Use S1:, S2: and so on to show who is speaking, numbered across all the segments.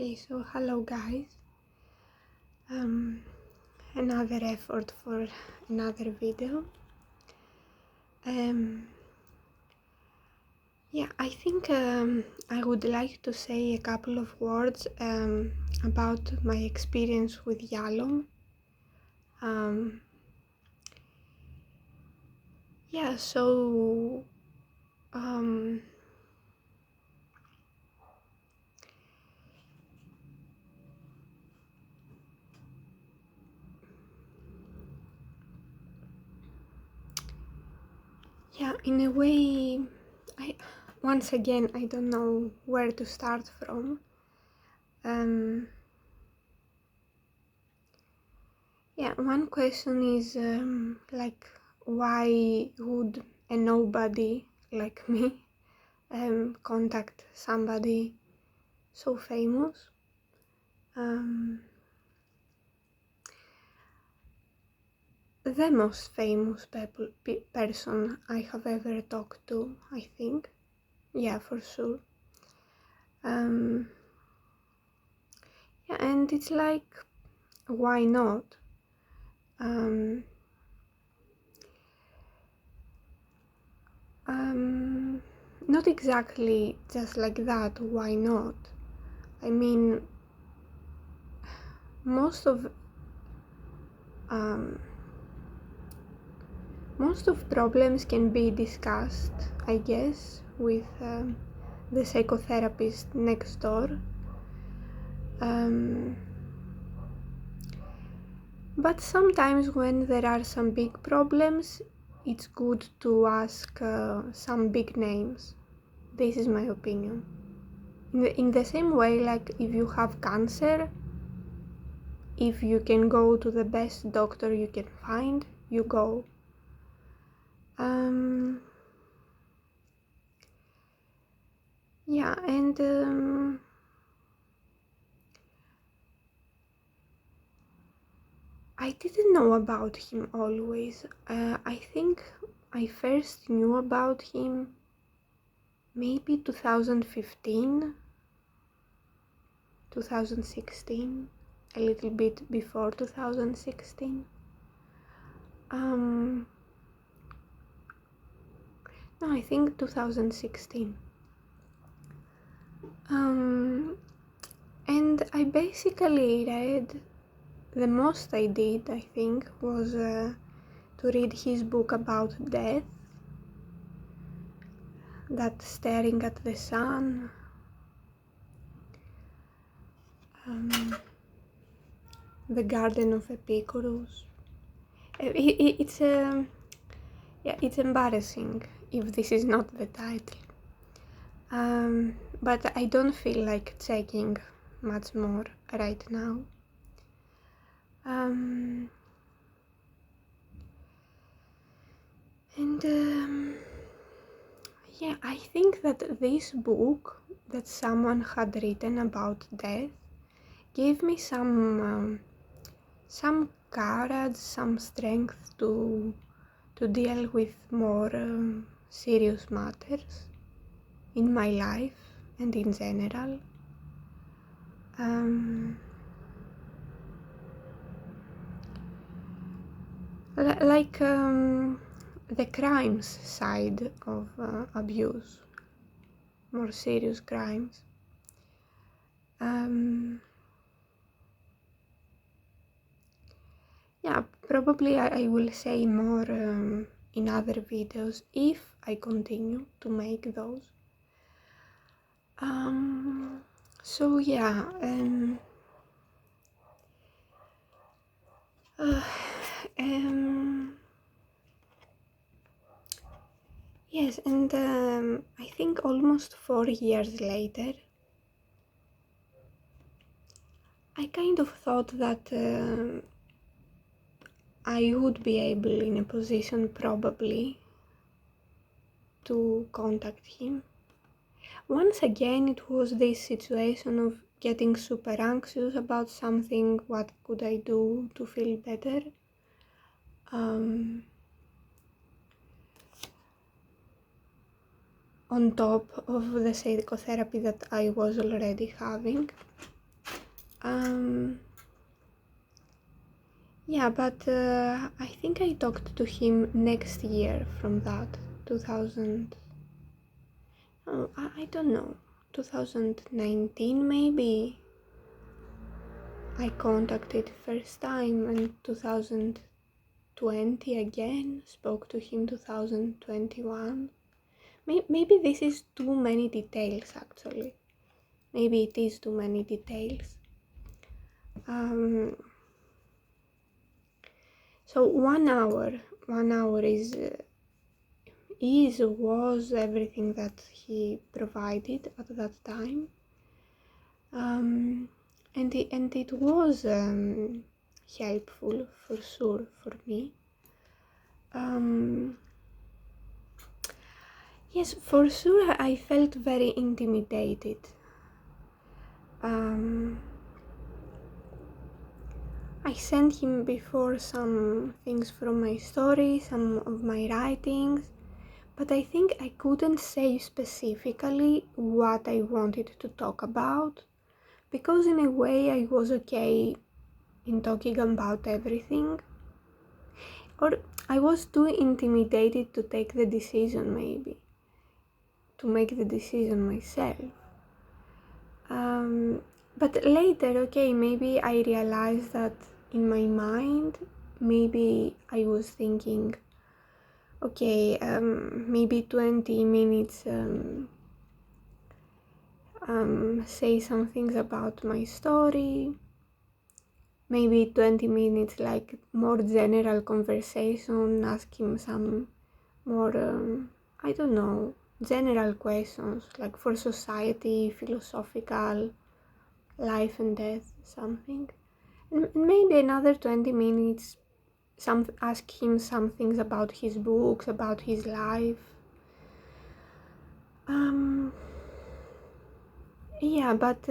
S1: Okay, so hello guys. Another effort for another video. I think I would like to say a couple of words about my experience with Yalom. Um, yeah, so um, yeah, in a way, once again I don't know where to start from. Yeah, one question is like, why would a nobody like me contact somebody so famous? The most famous person I have ever talked to, I think. Yeah, for sure. Yeah, and it's like, why not? Not exactly just like that, why not? I mean, most of problems can be discussed, I guess, with the psychotherapist next door. But sometimes when there are some big problems, it's good to ask some big names. This is my opinion. In the same way, like if you have cancer, if you can go to the best doctor you can find, you go. Yeah, and I didn't know about him always. I think I first knew about him maybe 2015, 2016, a little bit before 2016. No, I think 2016. And I basically read, the most I did, I think, was to read his book about death, that staring at the sun, the Garden of Epicurus. It's it's embarrassing if this is not the title. But I don't feel like checking much more right now. Yeah, I think that this book that someone had written about death gave me some courage, some strength to deal with more serious matters in my life and in general. Like the crimes side of abuse, more serious crimes. Yeah, probably I will say more in other videos if I continue to make those. So yeah, yes, and I think almost 4 years later, I kind of thought that I would be able, in a position probably, to contact him. Once again, it was this situation of getting super anxious about something. What could I do to feel better? On top of the psychotherapy that I was already having. Yeah, but I think I talked to him next year from that, 2000, oh, I don't know, 2019 maybe. I contacted first time, and 2020 again, spoke to him 2021. Maybe this is too many details actually. Maybe it is too many details. So 1 hour was everything that he provided at that time, and it was helpful for sure for me. Yes, for sure I felt very intimidated. I sent him before some things from my story, some of my writings, but I think I couldn't say specifically what I wanted to talk about, because in a way I was okay in talking about everything, or I was too intimidated to take the decision, maybe to make the decision myself. But later, okay, maybe I realized that in my mind, maybe I was thinking, okay, maybe 20 minutes say some things about my story, maybe 20 minutes like more general conversation, ask him some more, I don't know, general questions like for society, philosophical, life and death, something. And maybe another 20 minutes ask him some things about his books, about his life. Yeah, but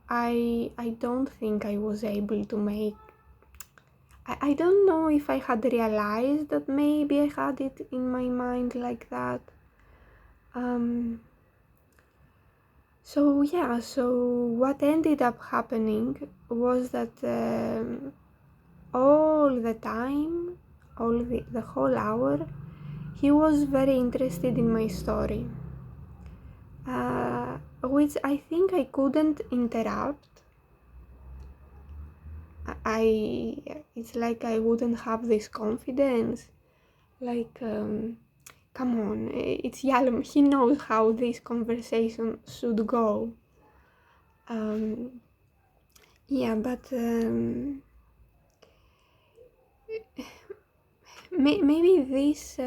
S1: I don't think I was able to make. I don't know if I had realized that maybe I had it in my mind like that. So yeah, so what ended up happening was that all the time, the whole hour, he was very interested in my story, which I think I couldn't interrupt. It's like I wouldn't have this confidence, like, come on, it's Yalom, he knows how this conversation should go. Yeah, but maybe this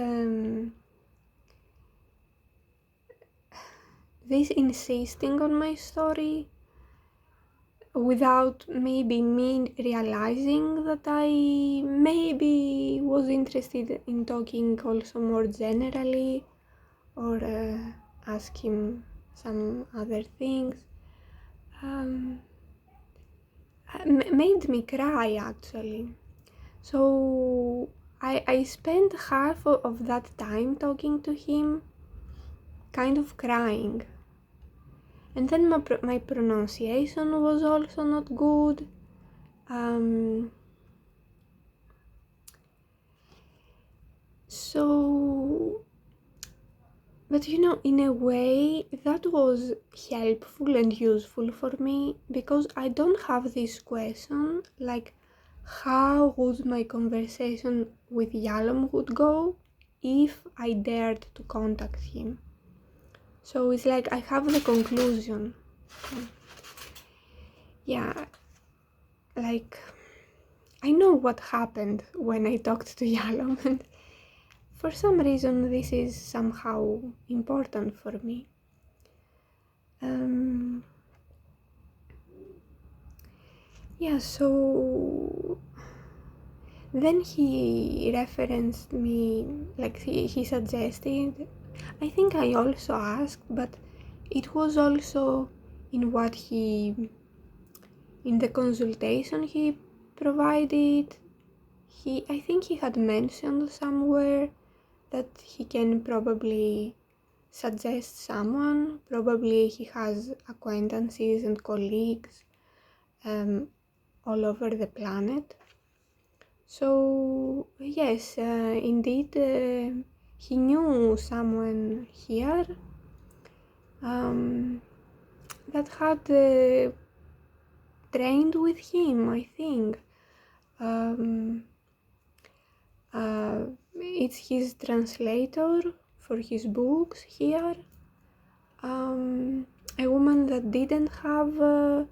S1: insisting on my story without maybe me realizing that I maybe was interested in talking also more generally, or ask him some other things, made me cry actually. So I spent half of that time talking to him kind of crying. And then my pronunciation was also not good. So, but you know, in a way that was helpful and useful for me, because I don't have this question like how would my conversation with Yalom would go if I dared to contact him. So it's like I have the conclusion. Yeah, like I know what happened when I talked to Yalom, and for some reason this is somehow important for me. Yeah, so then he referenced me, like he suggested. I think I also asked, but it was also in in the consultation he provided. I think he had mentioned somewhere that he can probably suggest someone. Probably he has acquaintances and colleagues all over the planet. So yes, indeed, he knew someone here that had trained with him, I think. It's his translator for his books here. A woman that didn't have a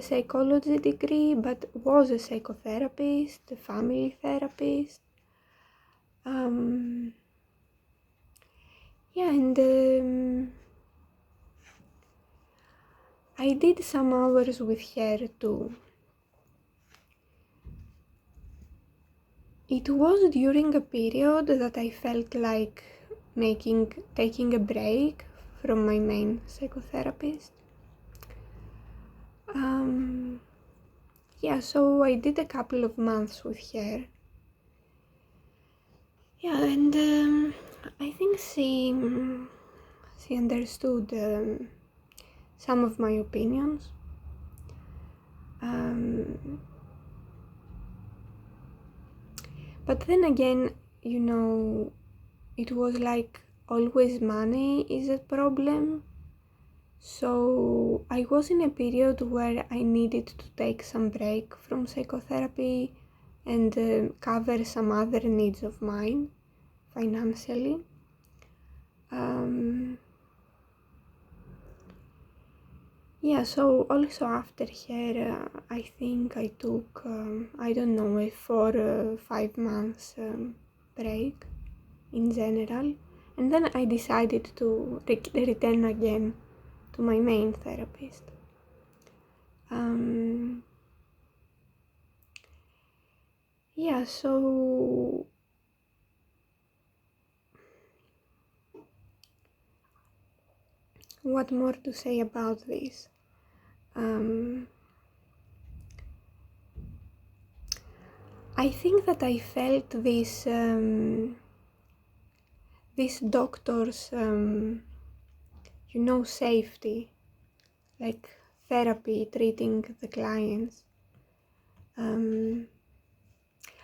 S1: psychology degree but was a psychotherapist, a family therapist. Yeah, and I did some hours with her too. It was during a period that I felt like taking a break from my main psychotherapist. Yeah, so I did a couple of months with her. Yeah, and I think she understood some of my opinions. But then again, it was like always money is a problem. So I was in a period where I needed to take some break from psychotherapy and cover some other needs of mine financially. Yeah, so also after her, I think I took, I don't know, a 4 or 5 months break in general. And then I decided to return again to my main therapist. Yeah, so what more to say about this? I think that I felt this doctor's, safety, like therapy, treating the clients.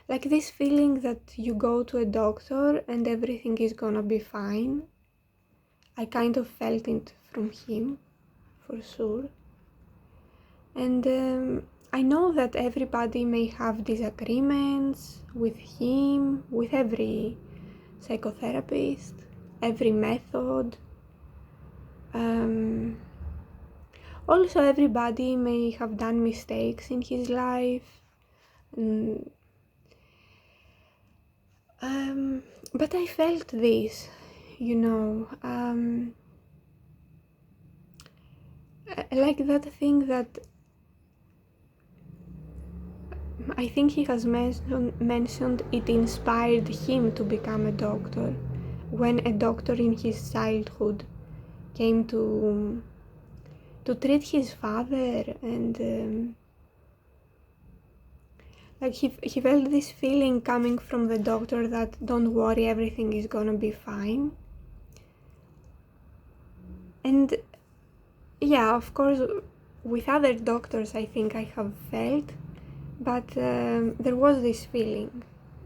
S1: Like this feeling that you go to a doctor and everything is gonna be fine. I kind of felt it from him, for sure. And I know that everybody may have disagreements with him, with every psychotherapist, every method. Also, everybody may have done mistakes in his life. But I felt this, like that thing that I think he has mentioned it inspired him to become a doctor when a doctor in his childhood came to treat his father, and like he felt this feeling coming from the doctor that don't worry, everything is gonna be fine. And yeah, of course, with other doctors I think I have felt, but there was this feeling,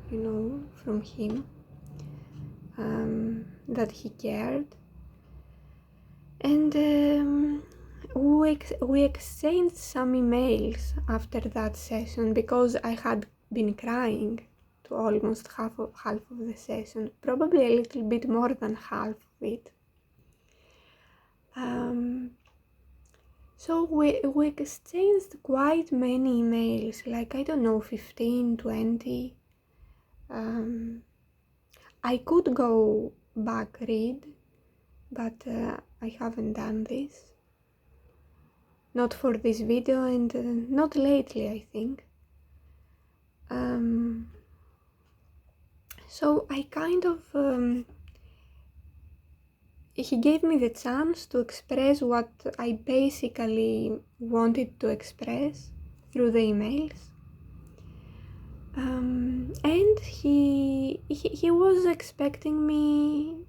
S1: from him, that he cared. And we exchanged some emails after that session because I had been crying to almost half of the session, probably a little bit more than half of it. So we exchanged quite many emails, like, I don't know, 15, 20. I could go back read, but I haven't done this. Not for this video, and not lately, I think. So I kind of, he gave me the chance to express what I basically wanted to express through the emails. And he was expecting me,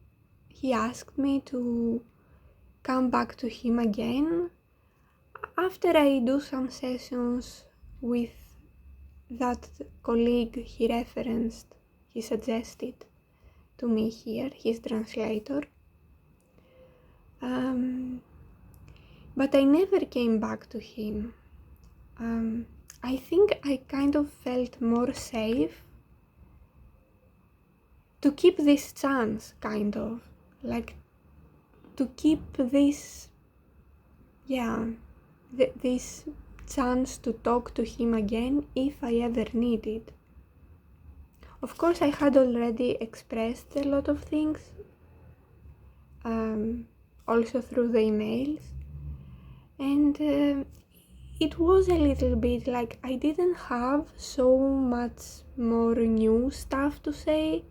S1: he asked me to come back to him again. after I do some sessions with that colleague he referenced, he suggested to me here, his translator, but I never came back to him. I think I kind of felt more safe to keep this chance, kind of, like to keep this, this chance to talk to him again if I ever need it. Of course, I had already expressed a lot of things, also through the emails, and it was a little bit like I didn't have so much more new stuff to say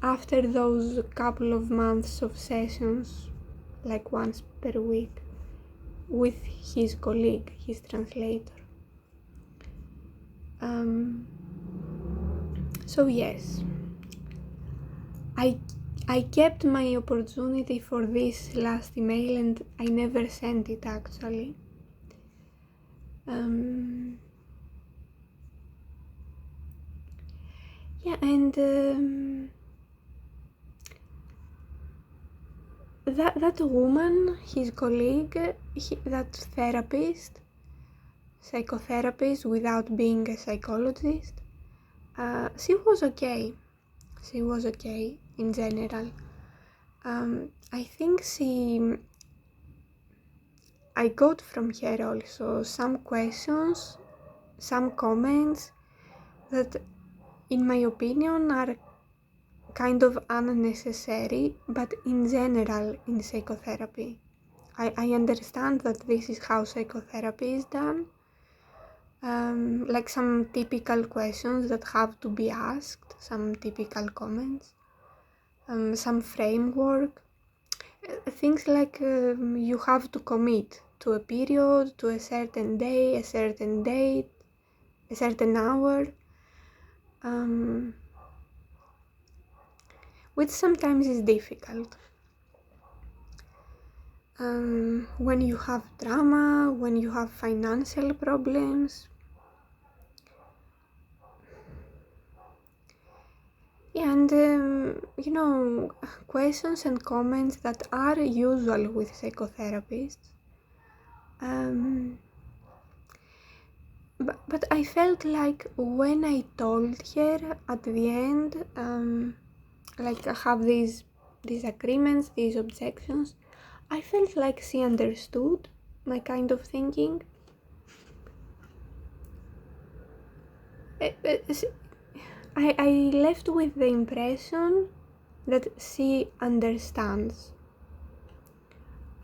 S1: after those couple of months of sessions, like once per week, with his colleague, his translator. So yes, I kept my opportunity for this last email and I never sent it actually. And that woman, his colleague, that therapist, psychotherapist without being a psychologist, she was okay. She was okay in general. I think I got from her also some questions, some comments that in my opinion are kind of unnecessary, but in general in psychotherapy. I understand that this is how psychotherapy is done, like some typical questions that have to be asked, some typical comments, some framework, things like you have to commit to a period, to a certain day, a certain date, a certain hour, which sometimes is difficult. When you have drama, when you have financial problems. Yeah, and questions and comments that are usual with psychotherapists. But I felt like when I told her at the end, like I have these disagreements, these objections, I felt like she understood my kind of thinking. I left with the impression that she understands,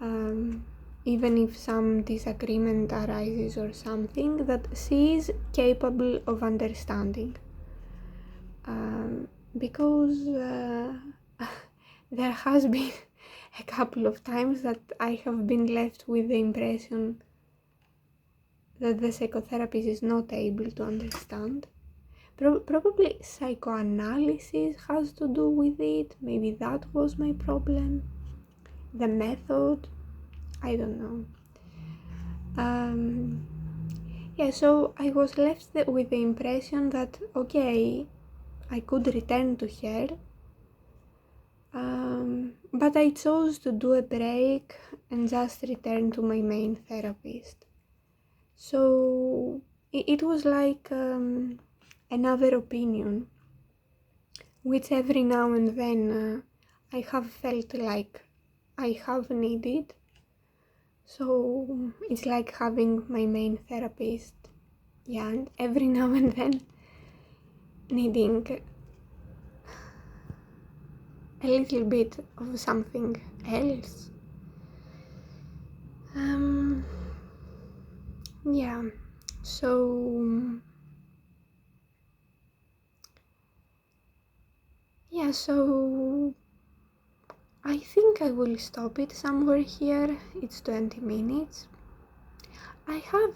S1: even if some disagreement arises or something, that she is capable of understanding. Because there has been a couple of times that I have been left with the impression that the psychotherapist is not able to understand. Probably psychoanalysis has to do with it. Maybe that was my problem. The method, I don't know. So I was left with the impression that, okay, I could return to her, but I chose to do a break and just return to my main therapist. So it was like another opinion, which every now and then I have felt like I have needed. So it's like having my main therapist, and every now and then needing a little bit of something else. So I think I will stop it somewhere here. It's 20 minutes. I have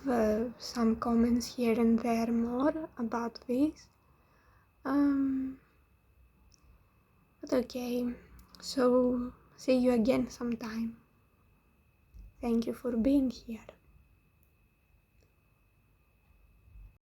S1: some comments here and there more about this. But okay, so see you again sometime. Thank you for being here.